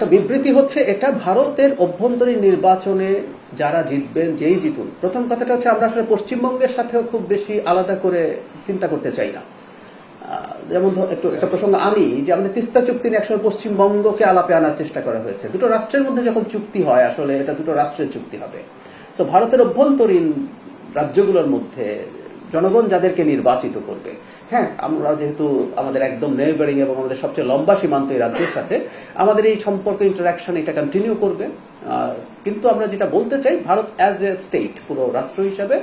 একটা বিবৃতি হচ্ছে এটা ভারতের অভ্যন্তরীণ নির্বাচনে যারা জিতবেন, যেই জিতুন। প্রথম কথাটা হচ্ছে আমরা আসলে পশ্চিমবঙ্গের সাথেও খুব বেশি আলাদা করে চিন্তা করতে চাই না। যেমন একটু একটা প্রসঙ্গ আনি যে আমাদের তিস্তা চুক্তি নিয়ে একসময় পশ্চিমবঙ্গকে আলাপে আনার চেষ্টা করা হয়েছে। দুটো রাষ্ট্রের মধ্যে যখন চুক্তি হয় আসলে এটা দুটো রাষ্ট্রের চুক্তি হবে। সো ভারতের অভ্যন্তরীণ রাজ্যগুলোর মধ্যে জনগণ যাদেরকে নির্বাচিত করবে, হ্যাঁ, আমরা যেহেতু আমাদের একদম নেইবারিং এবং আমাদের সবচেয়ে লম্বা সীমান্ত এই রাজ্যের সাথে আমাদের এই সম্পর্ক ইন্টারাকশন এটা কন্টিনিউ করবে। কিন্তু আমরা যেটা বলতে চাই, ভারত অ্যাজ এ স্টেট, পুরো রাষ্ট্র হিসাবে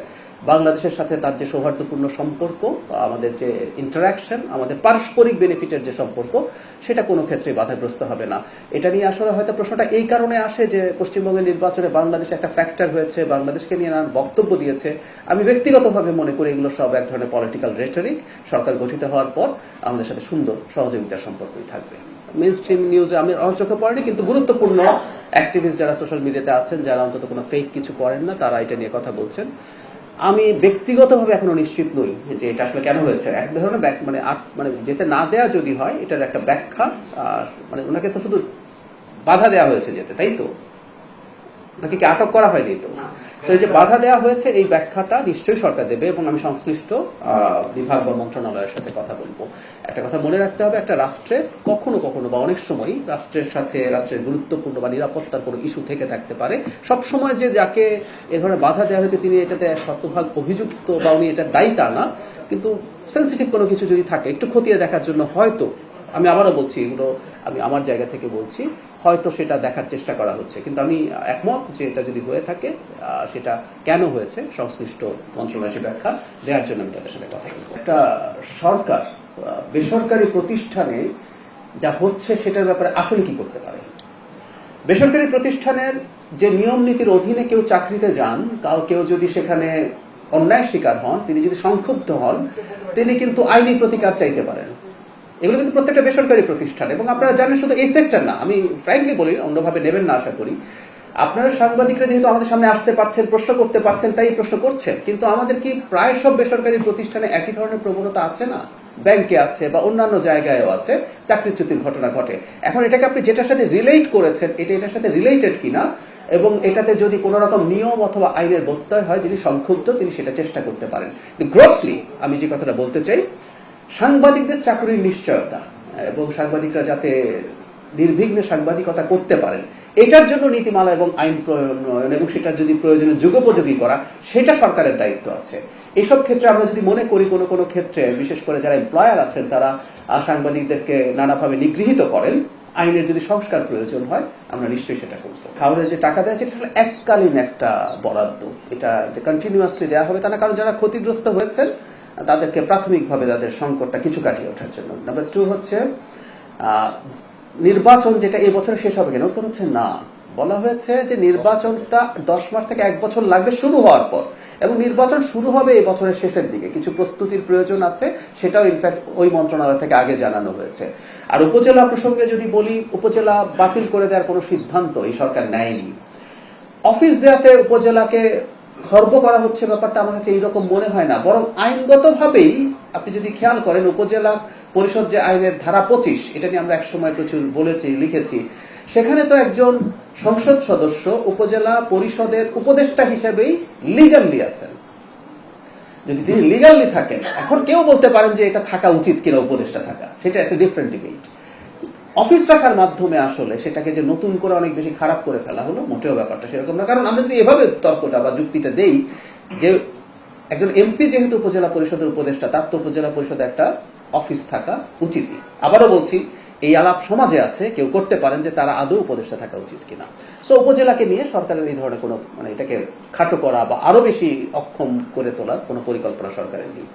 বাংলাদেশের সাথে তার যে সৌহার্দ্যপূর্ণ সম্পর্ক, আমাদের যে ইন্টারাকশন, আমাদের পারস্পরিক বেনিফিটের যে সম্পর্ক, সেটা কোনো ক্ষেত্রে বাধাগ্রস্ত হবে না। এটা নিয়ে আসলে হয়তো প্রশ্নটা এই কারণে আসে যে পশ্চিমবঙ্গের নির্বাচনে বাংলাদেশ একটা ফ্যাক্টর হয়েছে, বাংলাদেশকে নিয়ে নানান বক্তব্য দিয়েছে। আমি ব্যক্তিগতভাবে মনে করি এগুলো সব এক ধরনের পলিটিক্যাল রেটরিক। সরকার গঠিত হওয়ার পর আমাদের সাথে সুন্দর সহযোগিতার সম্পর্কই থাকবে। মেইন স্ট্রিম নিউজে আমি আমার চোখে পড়েনি, কিন্তু গুরুত্বপূর্ণ অ্যাক্টিভিস্ট যারা সোশ্যাল মিডিয়াতে আছেন, যারা অন্তত কোনো ফেক কিছু করেন না, তারা এটা নিয়ে কথা বলছেন। আমি ব্যক্তিগতভাবে এখনো নিশ্চিত নই যে এটা আসলে কেন হয়েছে। এক ধরনের মানে যেতে না দেয়া যদি হয়, এটার একটা ব্যাখ্যা, মানে ওনাকে তো শুধু বাধা দেওয়া হয়েছে যেতে, তাই তো? ওনাকে কি আটক করা হয়নি তো? এই যে বাধা দেওয়া হয়েছে, এই ব্যাখ্যাটা নিশ্চয়ই সরকার দেবে এবং আমি সংশ্লিষ্ট বিভাগ বা মন্ত্রণালয়ের সাথে কথা বলবো। একটা কথা মনে রাখতে হবে, একটা রাষ্ট্রের কখনো কখনো বা অনেক সময় রাষ্ট্রের সাথে রাষ্ট্রের গুরুত্বপূর্ণ বা নিরাপত্তার কোনো ইস্যু থেকে থাকতে পারে। সবসময় যে যাকে এ ধরনের বাধা দেওয়া হয়েছে তিনি এটাতে শতভাগ অভিযুক্ত বা উনি এটা দায়ী তা না, কিন্তু সেন্সিটিভ কোনো কিছু যদি থাকে একটু খতিয়ে দেখার জন্য হয়তো, আমি আবারও বলছি, এগুলো আমি আমার জায়গা থেকে বলছি, হয়তো সেটা দেখার চেষ্টা করা হচ্ছে। কিন্তু আমি একমত যে এটা যদি হয়ে থাকে, সেটা কেন হয়েছে সংশ্লিষ্ট মন্ত্রণালয়ের ব্যাখ্যা দেওয়ার জন্য আমি তাদের সাথে কথা বলবো। একটা সরকার বেসরকারি প্রতিষ্ঠানে যা হচ্ছে সেটার ব্যাপারে আসলে কি করতে পারে? বেসরকারি প্রতিষ্ঠানের যে নিয়ম নীতির অধীনে কেউ চাকরিতে যান, কেউ যদি সেখানে অন্যায়ের শিকার হন, তিনি যদি সংক্ষুব্ধ হন, তিনি কিন্তু আইনি প্রতিকার চাইতে পারেন। এগুলো কিন্তু প্রত্যেকটা বেসরকারি প্রতিষ্ঠান, এবং আপনারা জানেন শুধু এই সেক্টর না, আমি ফ্র্যাঙ্কলি বলি, অন্যভাবে নেবেন না আশা করি। আপনারা সাংবাদিকরা যেহেতু আমাদের সামনে আসতে পারছেন, প্রশ্ন করতে পারছেন, তাই প্রশ্ন করছেন, কিন্তু আমাদের কি প্রায় সব বেসরকারি প্রতিষ্ঠানে একই ধরনের প্রবণতা আছে না? ব্যাংকে আছে বা অন্যান্য জায়গায়ও আছে, চাকরিচ্যুতির ঘটনা ঘটে। এখন এটাকে আপনি যেটার সাথে রিলেট করেছেন, এটার সাথে রিলেটেড কিনা, এবং এটাতে যদি কোন রকম নিয়ম অথবা আইনের ব্যত্যয় হয়, যিনি সংক্ষুব্ধ তিনি সেটা চেষ্টা করতে পারেন। গ্রসলি আমি যে কথাটা বলতে চাই, সাংবাদিকদের চাকরির নিশ্চয়তা এবং সাংবাদিকরা যাতে নির্বিঘ্নে সাংবাদিকতা করতে পারেন, এটার জন্য নীতিমালা এবং আইন প্রণয়ন এবং সেটার যদি প্রয়োজনে যুগোপযোগী করা, সেটা সরকারের দায়িত্ব আছে। এসব ক্ষেত্রে আমরা যদি মনে করি কোনো ক্ষেত্রে, বিশেষ করে যারা এমপ্লয়ার আছেন তারা সাংবাদিকদেরকে নানাভাবে নিগৃহীত করেন, আইনের যদি সংস্কার প্রয়োজন হয়, আমরা নিশ্চয়ই সেটা করব। খাওয়ারে যে টাকা দেওয়া সেটা আসলে এককালীন একটা বরাদ্দ, এটা যে কন্টিনিউয়াসলি দেওয়া হবে তা না, কারণ যারা ক্ষতিগ্রস্ত হয়েছেন তাদেরকে প্রাথমিকভাবে তাদের সংকটটা কিছু কাটিয়ে ওঠার জন্য। নাম্বার 2 হচ্ছে নির্বাচন যেটা এই বছরে শেষ হবে কেন? উত্তর হচ্ছে না। বলা হয়েছে যে নির্বাচনটা 10 মাস থেকে 1 বছর লাগবে শুরু হওয়ার পর, এবং নির্বাচন শুরু হবে এই বছরের শেষের দিকে। কিছু প্রস্তুতির প্রয়োজন আছে, সেটাও ইনফ্যাক্ট ওই মন্ত্রণালয় থেকে আগে জানানো হয়েছে। আর উপজেলা প্রসঙ্গে যদি বলি, উপজেলা বাতিল করে দেওয়ার কোনো সিদ্ধান্ত এই সরকার নেয়নি। অফিস দেওয়াতে উপজেলাকে খর্ব করা হচ্ছে, ব্যাপারটা আমার কাছে এইরকম মনে হয় না। বরং আইনগতভাবেই আপনি যদি খেয়াল করেন, উপজেলা পরিষদ যে আইনের ধারা 25, এটা নিয়ে আমরা একসময় প্রচুর বলেছি, লিখেছি, সেখানে তো একজন সংসদ সদস্য উপজেলা পরিষদের উপদেষ্টা হিসেবেই লিগালি আছেন। যদি তিনি লিগালি থাকেন, এখন কেউ বলতে পারেন যে এটা থাকা উচিত কিনা উপদেষ্টা থাকা, সেটা একটা ডিফারেন্ট ডিবেট। অফিস রাখার মাধ্যমে আসলে সেটাকে যে নতুন করে অনেক বেশি খারাপ করে ফেলা হলো, মোটেও ব্যাপারটা সেরকম না। কারণ আমরা যদি এভাবে তর্কটা বা যুক্তিটা দেই যে একজন এমপি যেহেতু উপজেলা পরিষদের উপদেষ্টা, তার তো উপজেলা পরিষদে একটা অফিস থাকা উচিতই। আবারও বলছি, এই আলাপ সমাজে আছে, কেউ করতে পারেন যে তারা আদৌ উপদেষ্টা থাকা উচিত কিনা। সো উপজেলাকে নিয়ে সরকারের এই ধরনের কোনো, মানে এটাকে খাটো করা বা আরো বেশি অক্ষম করে তোলার কোনো পরিকল্পনা সরকারের নেই।